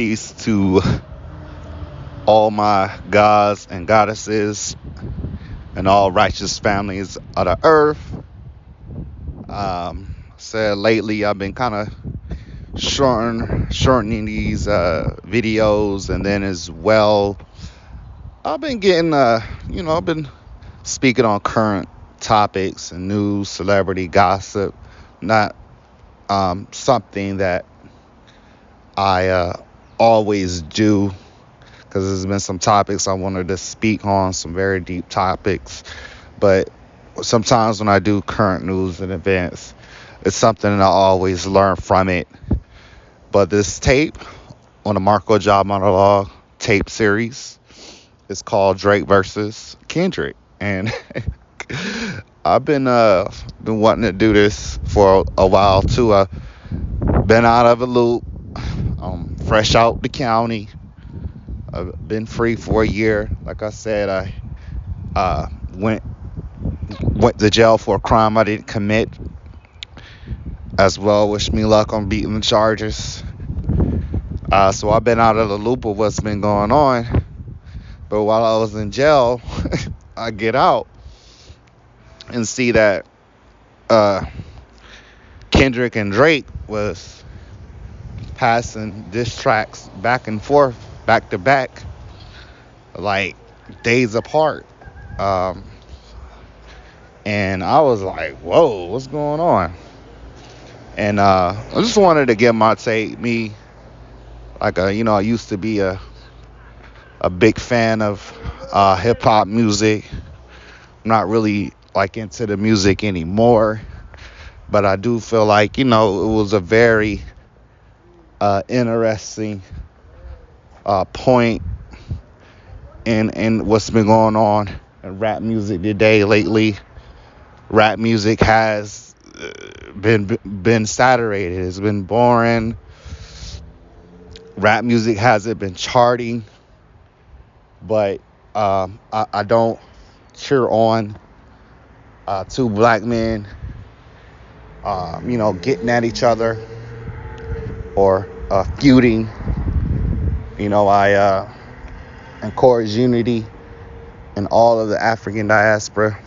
peace to all my gods and goddesses and all righteous families of the earth. Said lately I've been kind of shortening these videos, and then as well I've been getting I've been speaking on current topics and news, celebrity gossip, not something that I always do, because there's been some topics I wanted to speak on, some very deep topics. But sometimes when I do current news and events, it's something that I always learn from it. But this tape on the MarcoJah monologue tape series is called Drake versus Kendrick. And I've been wanting to do this for a while too. I've been out of a loop, fresh out the county. I've been free for a year. Like I said, I went to jail for a crime I didn't commit. As well, wish me luck on beating the charges. So I've been out of the loop of what's been going on. But while I was in jail, I get out and see that Kendrick and Drake was passing diss tracks back and forth, back to back, like days apart. And I was like, whoa, what's going on? And I just wanted to get my take. Me, like, I used to be a big fan of hip hop music. I'm not really like into the music anymore, but I do feel like, it was a very interesting point in what's been going on in rap music today. Lately, rap music has been saturated. It's been boring. Rap music hasn't been charting, but I don't cheer on two black men getting at each other or feuding. I encourage unity in all of the African diaspora.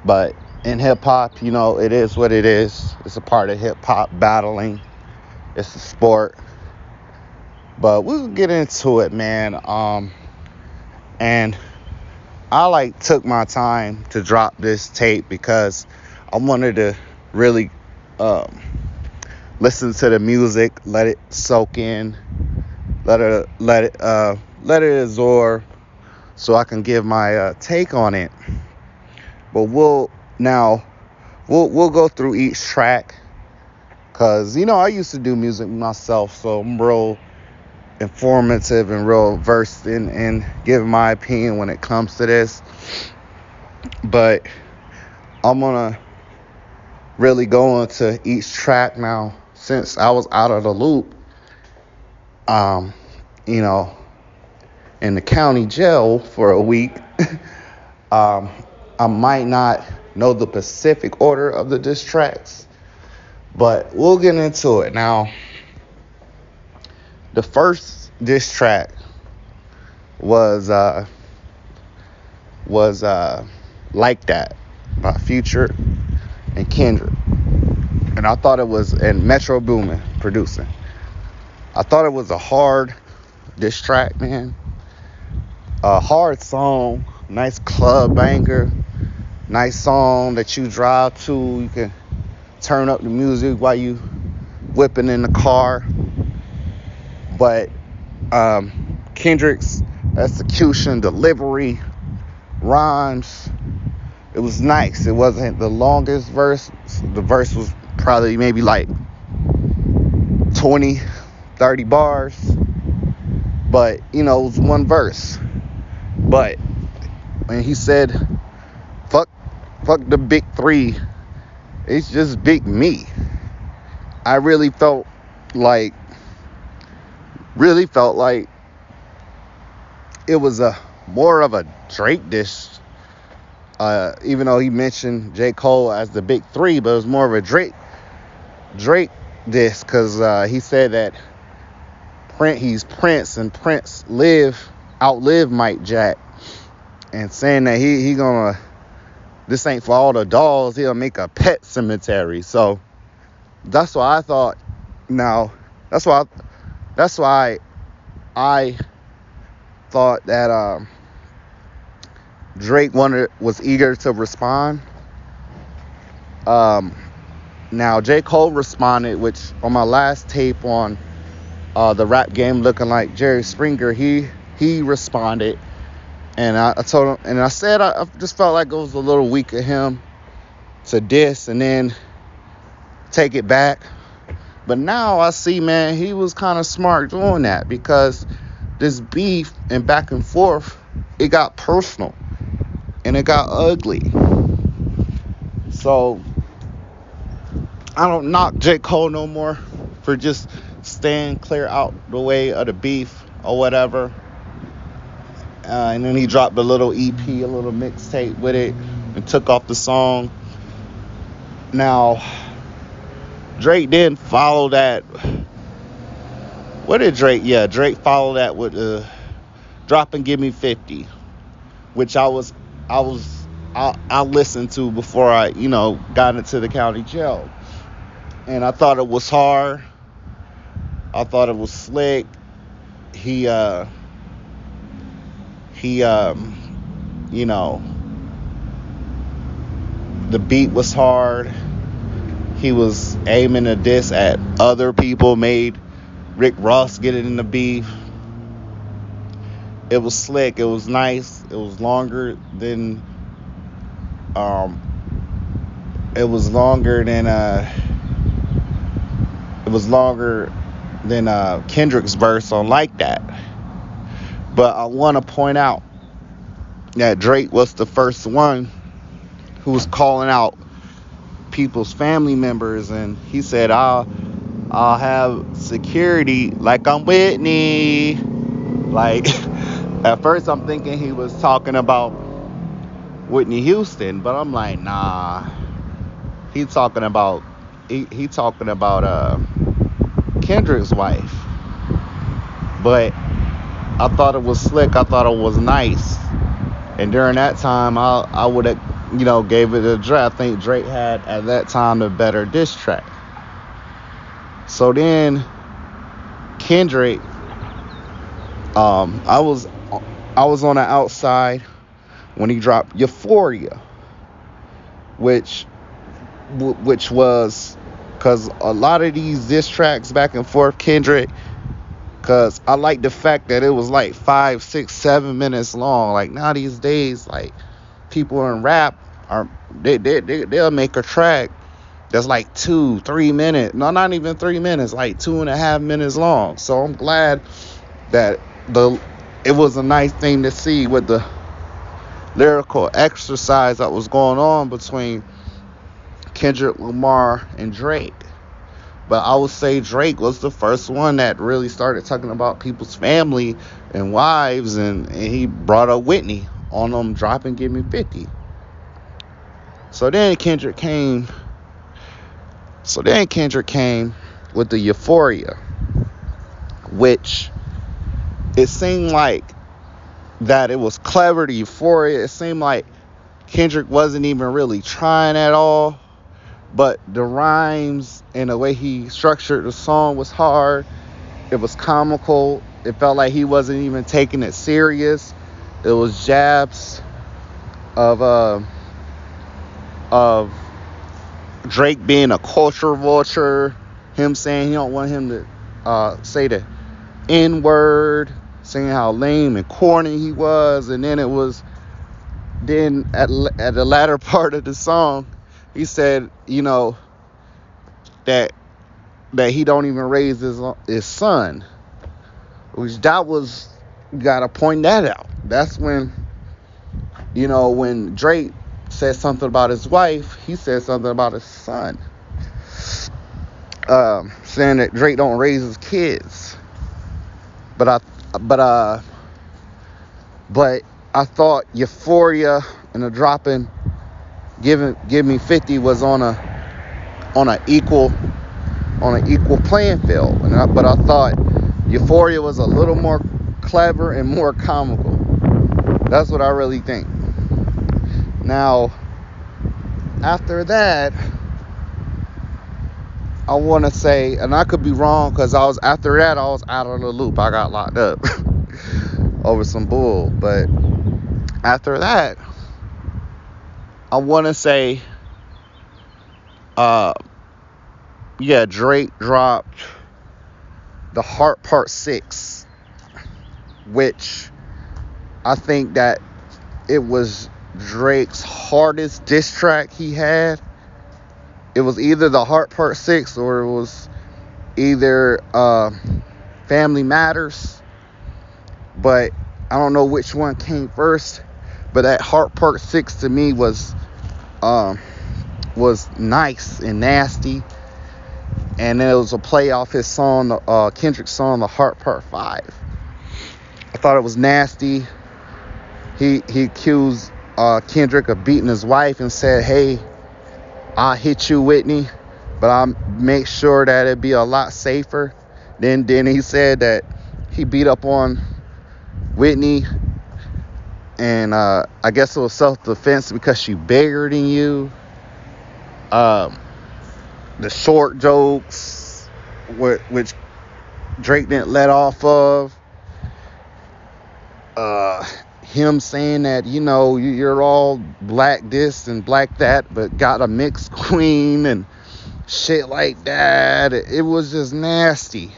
But in hip-hop, it is what it is. It's a part of hip-hop, battling. It's a sport. But we'll get into it, man. And I took my time to drop this tape because I wanted to really listen to the music, let it soak in, let it absorb, so I can give my take on it. But we'll go through each track, because I used to do music myself, so I'm real informative and real versed in giving my opinion when it comes to this. But I'm gonna really go into each track now, since I was out of the loop in the county jail for a week. I might not know the specific order of the diss tracks, but we'll get into it. Now, the first diss track was Like That by Future and Kendrick. And I thought it was, and Metro Boomin producing. I thought it was a hard diss track, man. A hard song, nice club banger, nice song that you drive to. You can turn up the music while you whipping in the car. But Kendrick's execution, delivery, rhymes, it was nice. It wasn't the longest verse. The verse was probably maybe like 20, 30 bars. But, it was one verse. But when he said, fuck the big three, it's just big me, I really felt like it was a more of a Drake dish, even though he mentioned J.Cole as the big three, but it was more of a Drake diss, because he said that he's Prince, and Prince outlived Mike Jack, and saying that he gonna, this ain't for all the dolls, he'll make a pet cemetery. So that's why I thought, now that's why I thought that Drake was eager to respond. Now J.Cole responded, which on my last tape on the rap game looking like Jerry Springer, he responded, and I told him, and I said I just felt like it was a little weak of him to diss and then take it back. But now I see, man, he was kind of smart doing that, because this beef and back and forth, it got personal and it got ugly. So I don't knock J. Cole no more for just staying clear out the way of the beef or whatever. And then he dropped a little EP, a little mixtape with it, and took off the song. Now, Drake didn't follow that. What did Drake? Yeah, Drake followed that with Drop and Give Me 50, which I listened to before I, got into the county jail. And I thought it was hard. I thought it was slick. The beat was hard. He was aiming a diss at other people, made Rick Ross get it in the beef. It was slick. It was nice. It was longer than Kendrick's verse on Like That. But I want to point out that Drake was the first one who was calling out people's family members, and he said, I'll have security like I'm Whitney. Like, at first I'm thinking he was talking about Whitney Houston, but I'm like, nah, he talking about Kendrick's wife. But I thought it was slick. I thought it was nice. And during that time, I would have, gave it a draft. I think Drake had at that time the better diss track. So then Kendrick, I was on the outside when he dropped Euphoria, which was, because a lot of these diss tracks back and forth, Kendrick, because I like the fact that it was like 5, 6, 7 minutes long. Like these days, like people in rap they'll make a track that's like 2, 3 minutes. No, not even 3 minutes, like 2.5 minutes long. So I'm glad that it was a nice thing to see with the lyrical exercise that was going on between Kendrick Lamar and Drake. But I would say Drake was the first one that really started talking about people's family and wives, and he brought up Whitney on them Drop and Give Me 50. So then Kendrick came with the Euphoria, which it seemed like that it was clever, the Euphoria. It seemed like Kendrick wasn't even really trying at all. But the rhymes and the way he structured the song was hard. It was comical. It felt like he wasn't even taking it serious. It was jabs of Drake being a culture vulture. Him saying he don't want him to say the N-word. Saying how lame and corny he was. And then at the latter part of the song, he said, that he don't even raise his son, which that was, you gotta point that out. That's when, when Drake said something about his wife, he said something about his son, saying that Drake don't raise his kids. But I thought Euphoria and the dropping Give Me 50 was on a equal playing field. But I thought Euphoria was a little more clever and more comical. That's what I really think. Now, after that, I want to say, and I could be wrong, because after that I was out of the loop. I got locked up over some bull. But after that, I want to say, Drake dropped The Heart Part 6, which I think that it was Drake's hardest diss track he had. It was either The Heart Part 6 or it was either Family Matters. But I don't know which one came first. But that Heart Part 6 to me was nice and nasty. And then it was a play off his song, Kendrick's song, The Heart Part 5. I thought it was nasty. He accused Kendrick of beating his wife and said, "Hey, I'll hit you, Whitney, but I'll make sure that it'd be a lot safer." Then he said that he beat up on Whitney, and I guess it was self-defense because she bigger than you. The short jokes, which Drake didn't let off of. Him saying that, you're all black this and black that, but got a mixed queen and shit like that. It was just nasty.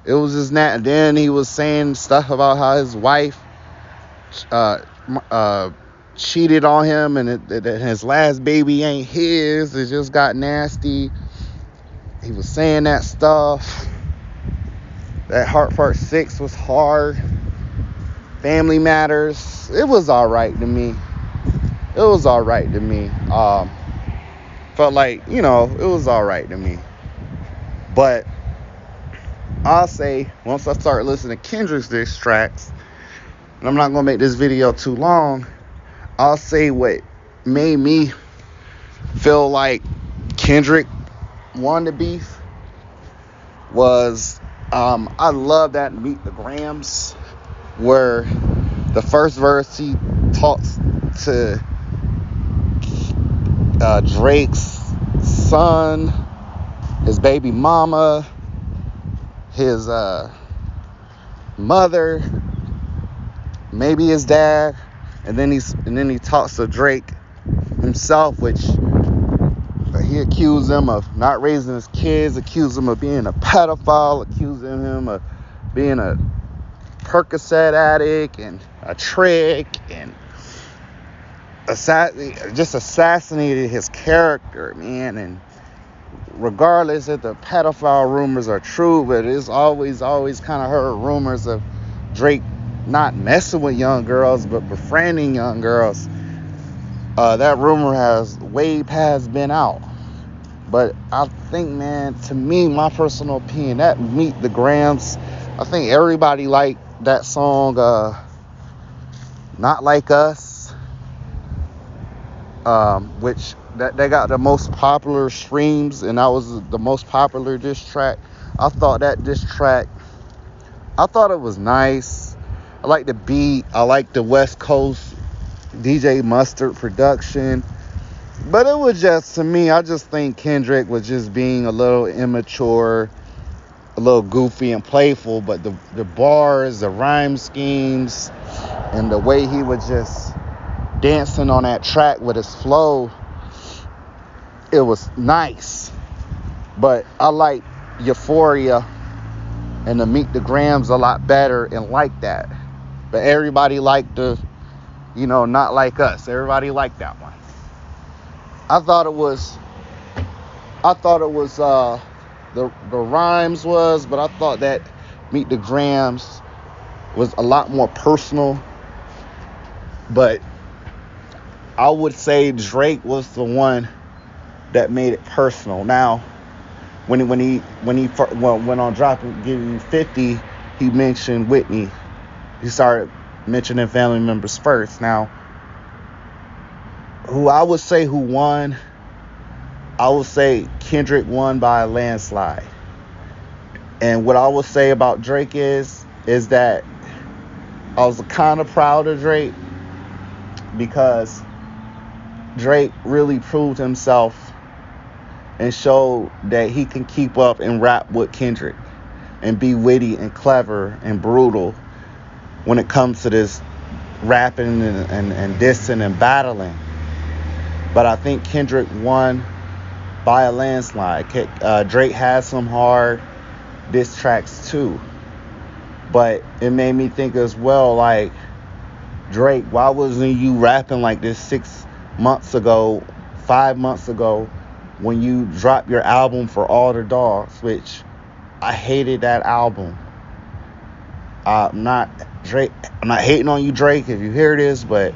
It was just nasty. Then he was saying stuff about how his wife cheated on him and that his last baby ain't his. It just got nasty. He was saying that stuff. That Heart Part 6 was hard. Family Matters, it was alright to me. Felt like, it was alright to me. But I'll say, once I start listening to Kendrick's diss tracks, and I'm not going to make this video too long, I'll say what made me feel like Kendrick won the beef was, I love that Meet the Grams, where the first verse he talks to Drake's son, his baby mama, his mother, maybe his dad, and then he talks to Drake himself, which he accused him of not raising his kids, accused him of being a pedophile, accusing him of being a Percocet addict and a trick, and just assassinated his character, man. And regardless if the pedophile rumors are true, but it's always kind of heard rumors of Drake not messing with young girls but befriending young girls. That rumor has way past been out. But I think, man, to me, my personal opinion, that Meet the Grams, I think everybody liked that song, Not Like Us, which they got the most popular streams, and that was the most popular diss track. I thought that diss track, I thought it was nice. I like the beat. I like the West Coast DJ Mustard production. But it was just, to me, I just think Kendrick was just being a little immature, a little goofy and playful, but the bars, the rhyme schemes, and the way he was just dancing on that track with his flow, it was nice. But I like Euphoria and the Meet the Grams a lot better and like that. But everybody liked the, Not Like Us. Everybody liked that one. I thought it was the rhymes was, but I thought that Meet the Grams was a lot more personal. But I would say Drake was the one that made it personal. Now, when he went on dropping, giving 50, he mentioned Whitney. He started mentioning family members first. Now, who won, I would say Kendrick won by a landslide. And what I will say about Drake is that I was kind of proud of Drake because Drake really proved himself and showed that he can keep up and rap with Kendrick and be witty and clever and brutal when it comes to this rapping and dissing and battling. But I think Kendrick won by a landslide. Drake has some hard diss tracks too. But it made me think as well, like, Drake, why wasn't you rapping like this 6 months ago, 5 months ago, when you dropped your album For All the Dogs, which I hated that album. I'm not hating on you, Drake, if you hear this, but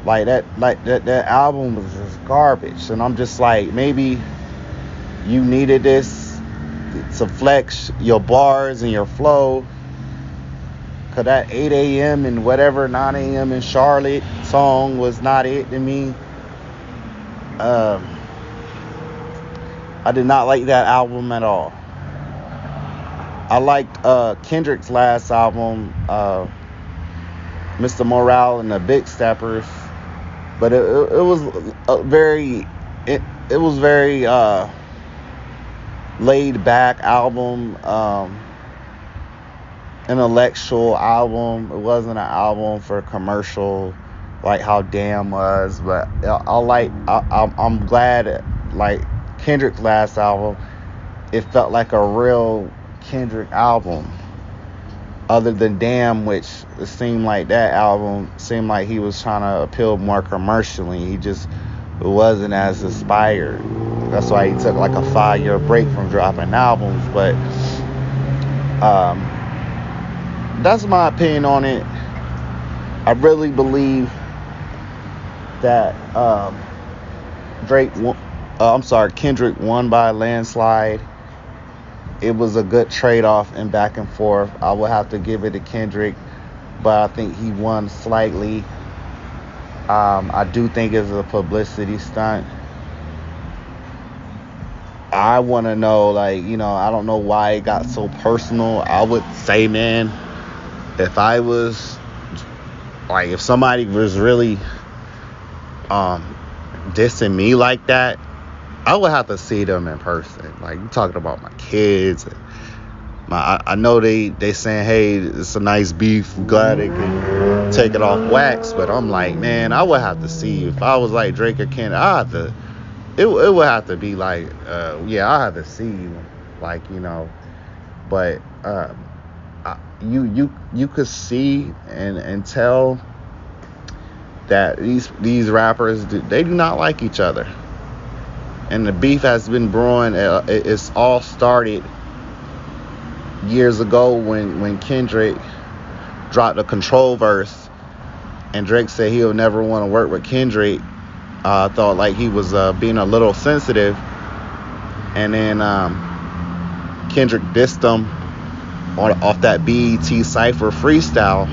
that album was just garbage. And I'm just like, maybe you needed this to flex your bars and your flow. Cause that 8 a.m. and whatever 9 a.m. in Charlotte song was not it to me. I did not like that album at all. I liked Kendrick's last album, Mr. Morale and the Big Steppers, but it was a very laid back album, intellectual album. It wasn't an album for commercial like how Damn was, but I'm glad that, like, Kendrick's last album, it felt like a real Kendrick album, other than Damn, which it seemed like that album seemed like he was trying to appeal more commercially. He just wasn't as inspired. That's why he took like a 5-year break from dropping albums. But that's my opinion on it. I really believe that Kendrick won by a landslide. It was a good trade-off and back and forth. I would have to give it to Kendrick, but I think he won slightly. I do think it's a publicity stunt. I want to know, I don't know why it got so personal. I would say, man, if somebody was really dissing me like that, I would have to see them in person. Like, you talking about my kids. I know they saying, hey, it's a nice beef. I'm glad they can take it off wax. But I'm like, man, I would have to see. If I was like Drake or Kendrick, it would have to be like, I have to see you. Like, But you could see and tell that these rappers, they do not like each other. And the beef has been brewing. It's all started years ago when Kendrick dropped a Control verse, and Drake said he'll never want to work with Kendrick. Thought like he was being a little sensitive, and then Kendrick dissed him off that BET Cypher freestyle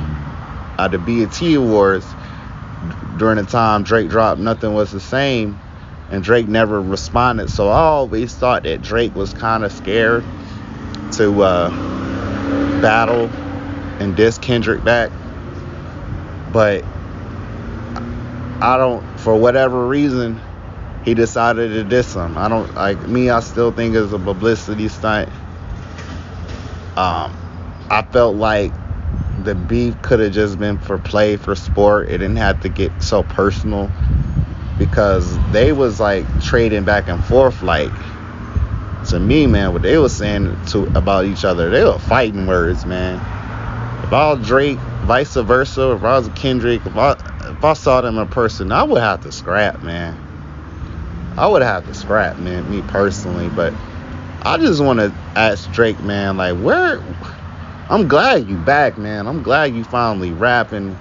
at the BET Awards during the time Drake dropped Nothing Was the Same. And Drake never responded. So I always thought that Drake was kind of scared to battle and diss Kendrick back. But for whatever reason, he decided to diss him. I still think it's a publicity stunt. I felt like the beef could have just been for play, for sport. It didn't have to get so personal. Because they was like trading back and forth, like, to me, man, what they was saying about each other, they were fighting words, man. If I was Drake, vice versa, if I was Kendrick, if I saw them in person, I would have to scrap, man. Me personally. But I just want to ask Drake, man, like, I'm glad you back, man. I'm glad you finally rapping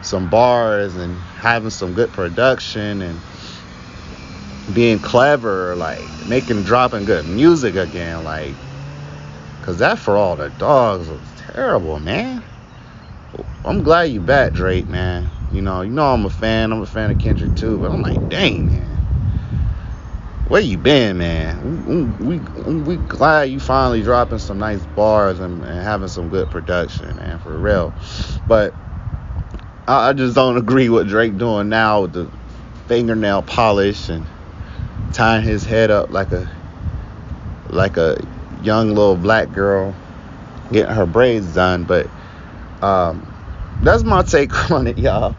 some bars and having some good production and being clever, like dropping good music again, like, cause that For All the Dogs was terrible, man. I'm glad you back, Drake, man. I'm a fan of Kendrick too, but I'm like, dang, man, Where you been, man? We glad you finally dropping some nice bars and having some good production, man, for real. But I just don't agree with Drake doing now with the fingernail polish and tying his head up like a young little black girl getting her braids done. But um, that's my take on it, y'all.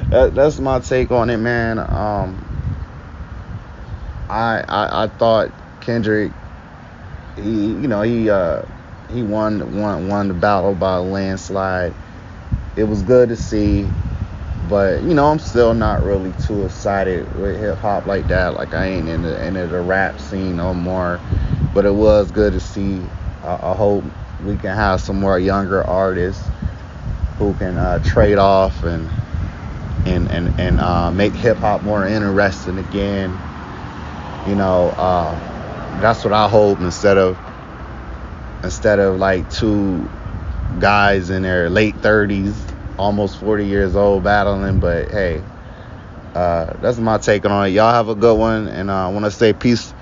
That's my take on it, man. I thought Kendrick, he won the battle by a landslide. It was good to see, but I'm still not really too excited with hip hop like that. Like I ain't into the rap scene no more. But it was good to see. I hope we can have some more younger artists who can trade off and make hip hop more interesting again. That's what I hope instead of like two guys in their late 30s, almost 40 years old battling. But hey, that's my take on it. Y'all have a good one, and I want to say peace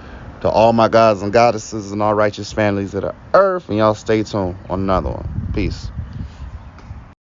to all my gods and goddesses and all righteous families of the earth, and y'all stay tuned on another one. Peace.